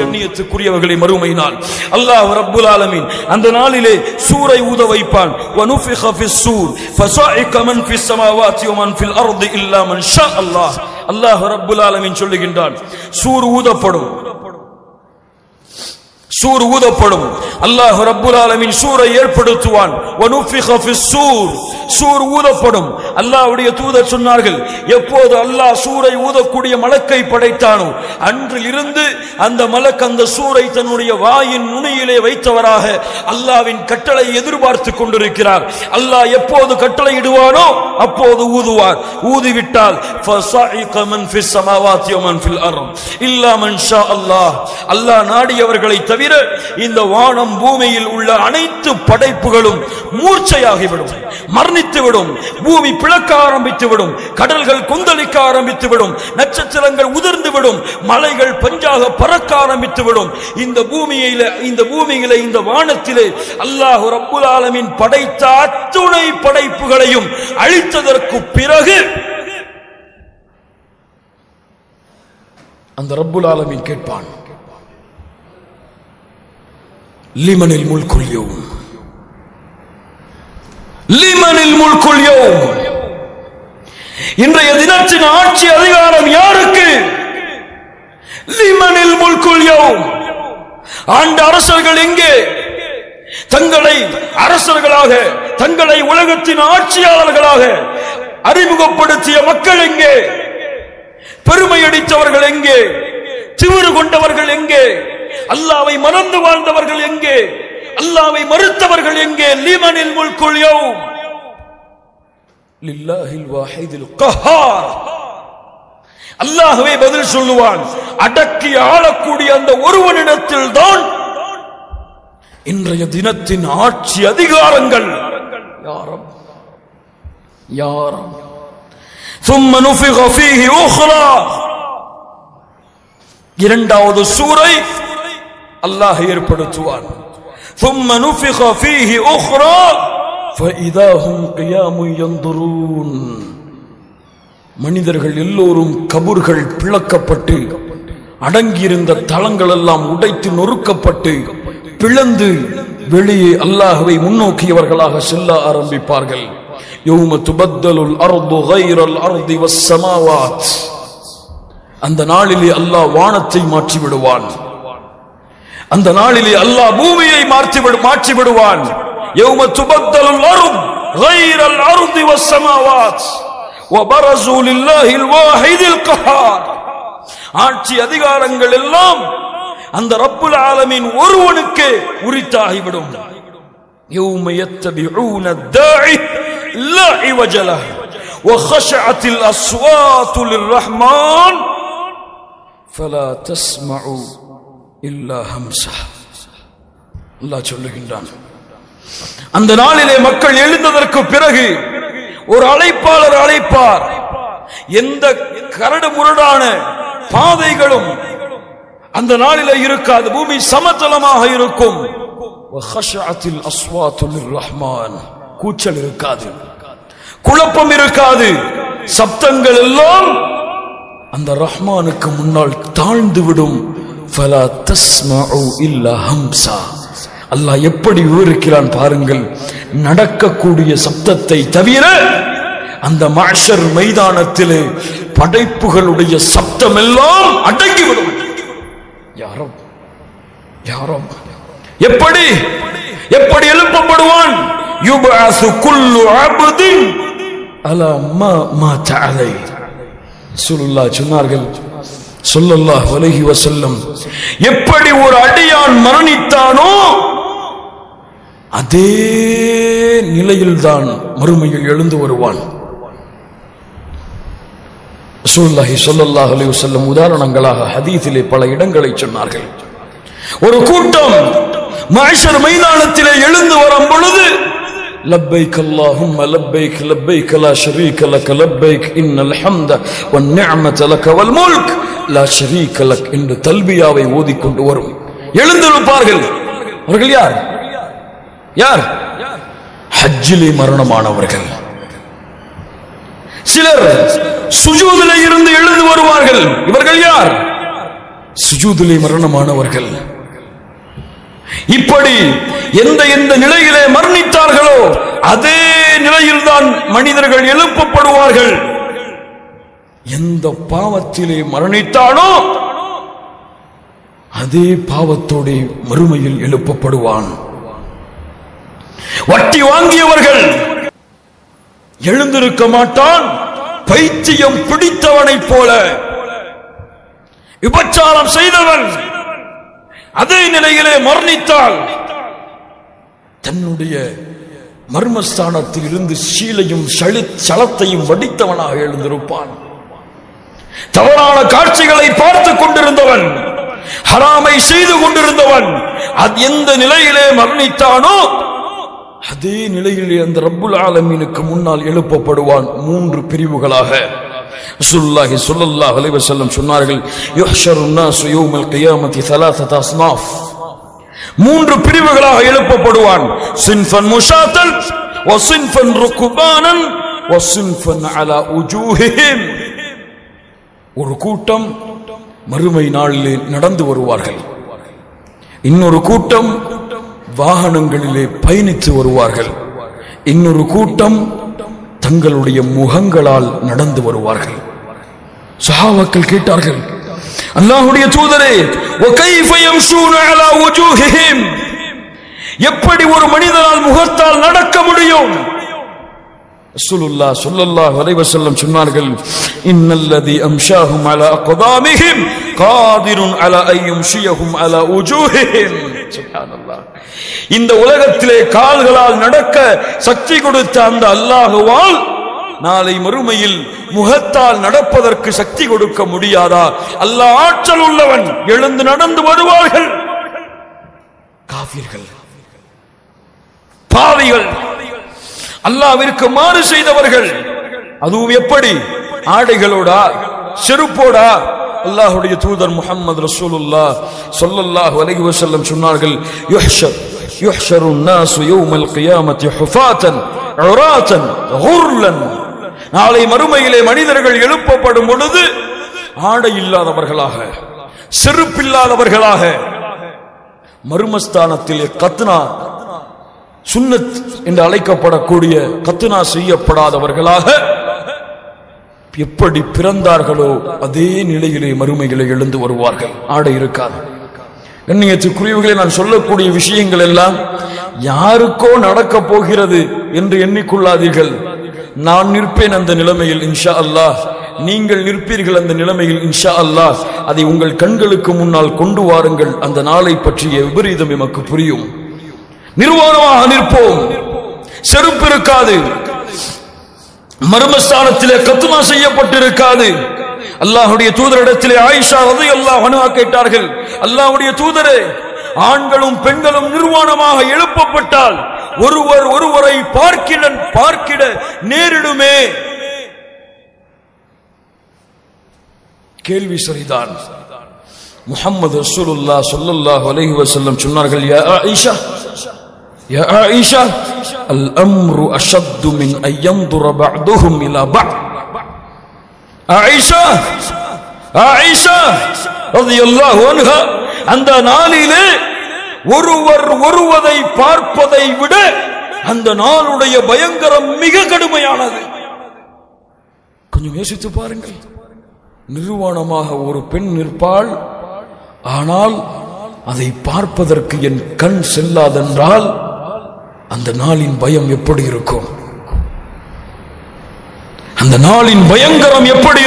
கண்ணியத்துக்குரியவர்களை மறுமையினால் அல்லாஹ் ரப்புல் ஆலமீன் அந்த நாளிலே சூரை ஊத வைப்பான். வனுஃபிக ஃபிஸ் சூர் ஃபஸாஇக மன் ஃபிஸ் ஸமாவாதி வ மன் ஃபில் அர்தி இல்லா மன் ஷா அல்லாஹ். அல்லாஹ் ரப்புல் ஆலமீன் சொல்லுகின்றான், சூர் ஊதப்படும், சூர் ஊதப்படும். அல்லாஹ் ரப்புல் ஆலமீன் சூரை ஏற்படுத்துவான். வனுஃபிக ஃபிஸ் சூர், சூர் ஊதப்படும். அல்லாஹ்வுடைய தூதர் சொன்னார்கள், எப்போது அல்லாஹ் சூரை ஊதக்கூடிய மலக்கை படைத்தானோ அன்றில் இருந்து அந்த மலக் அந்த சூரை தன்னுடைய வாயின் நுனியிலே வைத்தவராக அல்லாஹ்வின் கட்டளை எதிர்பார்த்து கொண்டிருக்கிறார். அல்லாஹ் எப்போது கட்டளை இடுவானோ அப்போது ஊதுவார். ஊதிவிட்டால் ஃபஸாஇக மன் ஃபிஸ் ஸமாவாதி வ மன் ஃபில் அர்த் இல்லா மன் ஷா அல்லாஹ். அல்லாஹ் நாடியவர்களை தவிர இந்த வானம் பூமியில் உள்ள அனைத்து படைப்புகளும் மூர்ச்சையாகிவிடும், மரணித்துவிடும். பூமி பிளக்க ஆரம்பித்துவிடும், கடல்கள் கொந்தளிக்க ஆரம்பித்துவிடும், நட்சத்திரங்கள் உதிர்ந்துவிடும், மலைகள் பஞ்சாக பறக்க ஆரம்பித்துவிடும். இந்த பூமியிலே இந்த வானத்திலே அல்லாஹ் ரப்புல் ஆலமீன் படைத்த அத்துணை படைப்புகளையும் அழித்ததற்கு பிறகு அந்த ரப்புல் ஆலமீன் கேட்பான், லிமனில் முல்குல் யௌம், லிமனில் முல்குல் யௌம். இன்றைய தினத்தின் ஆட்சி அதிகாரம் யாருக்கு? லிமனில் முல்குல் யௌம். ஆண்ட அரசர்கள் எங்கே? தங்களை அரசர்களாக, தங்களை உலகத்தின் ஆட்சியாளர்களாக அறிமுகப்படுத்திய மக்கள் எங்கே? பெருமை அடித்தவர்கள் எங்கே? திமிரு கொண்டவர்கள் எங்கே? அல்லாஹ்வை மறந்து வாழ்ந்தவர்கள் எங்கே? அல்லாஹ்வை மறுத்தவர்கள் எங்கே? லிமனில் முல்குல் யௌம் லில்லாஹில் வாஹிதில் கஹார். அல்லாஹ்வே பதில் சொல்லுவான். அடக்கி ஆளக்கூடிய அந்த ஒருவனிடத்தில் தான் இன்றைய தினத்தின் ஆட்சி அதிகாரங்கள். யாரும் யாரும் ثم نفخ فيه أخرى. இரண்டாவது சூரை அல்லாஹ் ஏற்படுத்துவான். ثم نفخ فيه أخرى فإذا هم قيام ينظرون. மனிதர்கள் எல்லோரும் கபர்கள் பிளக்கப்பட்டு அடங்கியிருந்த தளங்கள் எல்லாம் உடைத்து நொறுக்கப்பட்டு பிளந்து வெளியே அல்லாஹ்வை முன்னோக்கியவர்களாக செல்ல ஆரம்பிப்பார்கள். யௌம துபத்தலுல் அர்து கைரல் அர்தி வஸ் ஸமாவாத். அந்த நாளிலே அல்லாஹ் வானத்தை மாற்றி விடுவான். அந்த நாளிலே அல்லாஹ் பூமியை மாற்றி விடுவான். யௌம துபத்தலுல் அர்து கைரல் அர்தி வஸ் ஸமாவாத் வ பரஸு லில்லாஹில் வாஹிதில் கஹார். ஆட்சி அதிகாரங்கள் எல்லாம் அந்த ரப்புல் ஆலமீன் ஒருவனுக்கு உரித்தாகிவிடும். யௌம யத்தபிஊன அத்தாஇ லா இவஜ லஹு வ خشعت الأصوات للرحمن فلا تسمع إلا همسا. அல்லாஹ் சொல்லுகின்றான், அந்த நாளிலே மக்கள் எழுந்ததற்கு பிறகு ஒரு அழைப்பாளர் அழைப்பார். எந்த கரடு முரடான பாதைகளும் அந்த நாளிலே இருக்காது. பூமி சமதளமாக இருக்கும். وخشعت الأصوات للرحمن. கூச்சல் இருக்காது, குழப்பம் இருக்காது. சப்தங்கள் எல்லாம் அந்த ரஹ்மானுக்கு முன்னால் தாழ்ந்து விடும். فلا تسمع إلا همسا. அல்லாஹ் எப்படி விவரிக்கிறான் பாருங்கள். நடக்கக்கூடிய சப்தத்தை தவிர அந்த மஹ்ஷர் மைதானத்திலே படைப்புகளுடைய சப்தம் எல்லாம் அடங்கிவிடும். யாரும் யாரும் எப்படி எப்படி எழுப்பப்படுவான்? யுபஅஸு குல்லு அப்தின் அலா மா மாத அலை. ரசூலுல்லாஹ் சொன்னார்கள் ஸல்லல்லாஹு அலைஹி வஸல்லம், எப்படி ஒரு அடியான் மரணித்தானோ அதே நிலையில்தான் மறுமையில் எழுந்து வருவான். ரசூலுல்லாஹி ஸல்லல்லாஹு அலைஹி வஸல்லம் உதாரணங்களாக ஹதீஸிலே பல இடங்களை சொன்னார்கள். ஒரு கூட்டம் மஹ்ஷர் மைதானத்திலே எழுந்து வரும் பொழுது லப்பைக் அல்லாஹும்ம லப்பைக் லப்பைக் லா ஷரீக லக லப்பைக் இன்னல் ஹம்த வன் நிஅமத லக வல் முல்க் லா ஷரீக லக் என்று தல்பியாவை ஓதிக்கொண்டு வரும். எழுந்திருப்பார்கள். அவர்கள் யார்? யார்? ஹஜ்ஜிலே மரணமானவர்கள். சிலர் சுஜூதிலே இருந்து எழுந்து வருவார்கள். இவர்கள் யார்? சுஜூதிலே மரணமானவர்கள். இப்படி எந்த நிலையிலே மரணித்தார்களோ அதே நிலையில்தான் மனிதர்கள் எழுப்பப்படுவார்கள். எந்த பாவத்திலே மரணித்தானோ அதே பாவத்தோடு மறுமையில் எழுப்பப்படுவான். வட்டி வாங்கியவர்கள் எழுந்திருக்க மாட்டான். பைத்தியம் பிடித்தவனை போல விபச்சாரம் செய்தவன் அதே நிலையிலே மரணித்தால் தன்னுடைய மர்மஸ்தானத்தில் இருந்து சீலையும் சலத்தையும் வடித்தவனாக எழுந்திருப்பான். தவறான காட்சிகளை பார்த்துக் கொண்டிருந்தவன், ஹராமை செய்து கொண்டிருந்தவன் எந்த நிலையிலே மரணித்தானோ அதே நிலையிலே அந்த ரப்புல் ஆலமீனுக்கு முன்னால் எழுப்பப்படுவான். 3 பிரிவுகளாக ரசூலுல்லாஹி ஸல்லல்லாஹு அலைஹி வஸல்லம் சொன்னார்கள், யுஹ்ஷருன் நாஸு யௌமல் கியாமத்தி 3 அஸ்னாஃப். 3 பிரிவுகளாக எழுப்பப்படுவான். சின்ஃபன் முஷாத்தல் வ சின்ஃபன் ருக்பானன் வ சின்ஃபன் அலா உஜூஹிஹிம். ஒரு கூட்டம் மறுமை நாளிலே நடந்து வருவார்கள். இன்னொரு கூட்டம் வாகனங்களிலே பயணித்து வருவார்கள். இன்னொரு கூட்டம் தங்களுடைய முகங்களால் நடந்து வருவார்கள். சஹாபாக்கள் கேட்டார்கள், அல்லாஹ்வுடைய தூதரே, وَكَيْفَ يَمْشُونَ عَلَى وُجُوهِهِمْ, எப்படி ஒரு மனிதனால் முகத்தால் நடக்க முடியும்? ரசூலுல்லாஹ் ஸல்லல்லாஹு அலைஹி வஸல்லம் சொன்னார்கள், இன்னல்லதி அம்ஷாஹும் அலா அக்தாமிஹிம் காதிருன் அலா அய்யும்ஷியஹும் அலா உஜூஹிஹிம். சுப்ஹானல்லாஹ். இந்த உலகத்திலே கால்களால் நடக்க சக்தி கொடுத்த அந்த அல்லாஹ்வால் நாளை மறுமையில் முகத்தால் நடப்பதற்கு சக்தி கொடுக்க முடியாதா? அல்லாஹ் ஆற்றல் உள்ளவன், எழுந்து நடந்து வருவார்கள். காஃபிர்கள், பாவிகள், அல்லாஹ்விற்கு மாறு செய்தவர்கள். அதுவும் எப்படி? ஆடைகளோடா, செருப்போடா? அல்லாஹ்வுடைய தூதர் முஹம்மது ரசூலுல்லாஹ் ஸல்லல்லாஹு அலைஹி வஸல்லம் சொன்னார்கள், யுஹ்ஷருன் நாஸு யௌமல் கியாமத்தி ஹுஃபாத்தன் உராத்தன் குர்லன். நாளை மறுமையிலே மனிதர்கள் எழுப்பப்படும் பொழுது ஆடை இல்லாதவர்களாக, செருப்பில்லாதவர்களாக, மர்மஸ்தானத்திலே கத்னா சுன்னத் என்று அழைக்கப்படக்கூடிய கத்னா செய்யப்படாதவர்களாக எப்படி பிறந்தார்களோ அதே நிலையிலே மறுமைகளை எழுந்து வருவார்கள். ஆடை இருக்காது. கண்ணியத்துக்குரியவர்களே, நான் சொல்லக்கூடிய விஷயங்கள் எல்லாம் யாருக்கோ நடக்க போகிறது என்று எண்ணிக்கொள்ளாதீர்கள். நான் நிற்பேன் அந்த நிலைமையில் இன்ஷா அல்லாஹ், நீங்கள் நிற்பீர்கள் அந்த நிலைமையில் இன்ஷா அல்லாஹ். அதை உங்கள் கண்களுக்கு முன்னால் கொண்டு வாருங்கள். அந்த நாளை பற்றிய விபரீதம் எமக்கு புரியும். நிர்வாணமாக நிற்போம், செருப்பு இருக்காது, மர்மஸ்தானத்திலே கத்மா செய்யப்பட்டிருக்காது. அல்லாஹ்வுடைய தூதரிடத்திலே ஆயிஷா ரலியல்லாஹு அன்ஹா கேட்டார்கள், அல்லாஹ்வுடைய தூதரே, ஆண்களும் பெண்களும் நிர்வாணமாக எழுப்பப்பட்டால் ஒருவர் ஒருவரை பார்க்கிட நேரிடுமே. கேள்வி சரிதான். முஹம்மது ரசூலுல்லாஹ் ஸல்லல்லாஹு அலைஹி வஸல்லம் சொன்னார்கள், யா ஆயிஷா, யா ஆயிஷா, அல் அம்ரு அஷத்து மின் அன் யன்துர பஅதுஹும் இலா பஅத். ஆயிஷா, ஆயிஷா ரலியல்லாஹு அன்ஹா, அந்த நாளிலே ஒருவர் ஒருவரை பார்ப்பதை விட அந்த நாளுடைய பயங்கரம் மிக கடுமையானது. கொஞ்சம் யோசித்து பாருங்கள். நிர்வாணமாக ஒரு பெண் நிற்பாள், ஆனால் அதை பார்ப்பதற்கு என் கண் செல்லாதென்றால் அந்த நாளின் பயம் எப்படி இருக்கும்? அந்த நாளின் பயங்கரம் எப்படி